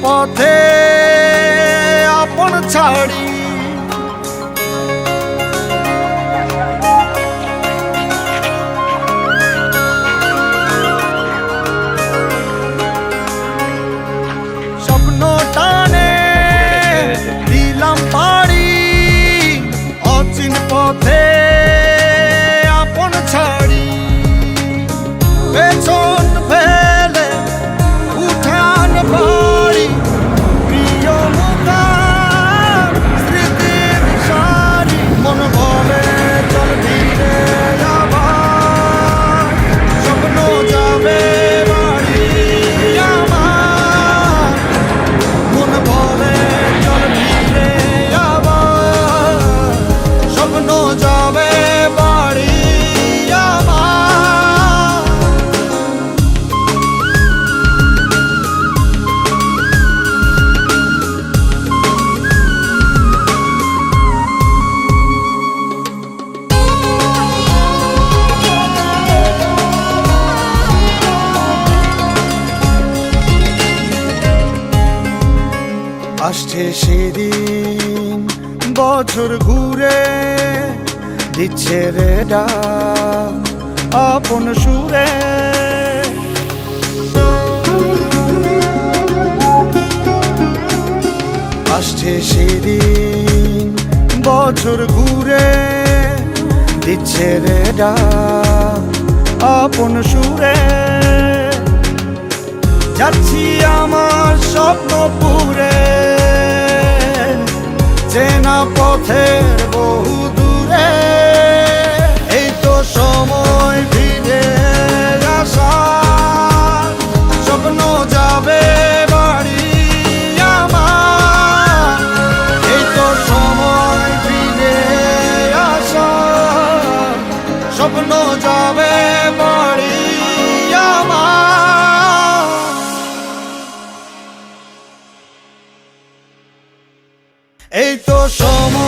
পথে আপন ছাড়ি স্বপ্ন টানে দিলাম পাড়ি অচিন পথে আপন ছাড়ি পেছন ফেলে উঠান বাড়ি প্রিয় মুখার স্মৃতির সারি মন বলে চল ফিরে আবার স্বপ্ন যাবে বাড়ি আমার মন বলে চল ফিরে আবার স্বপ্ন যাবে বাড়ি আমার আসছে সেদিন বছর ঘুরে দিচ্ছে রে ডাক আপন সুরে আসছে সেদিন বছর ঘুরে দিচ্ছে রে ডাক আপন সুরে যাচ্ছি আমার স্বপ্নপুরে চেনা পথের বহু দূরে এই তো সময় ফিরে আসার স্বপ্ন যাবে বাড়ি আমার এই তো সময় ফিরে আসার স্বপ্ন যাবে বাড়ি আমার এই তো সময়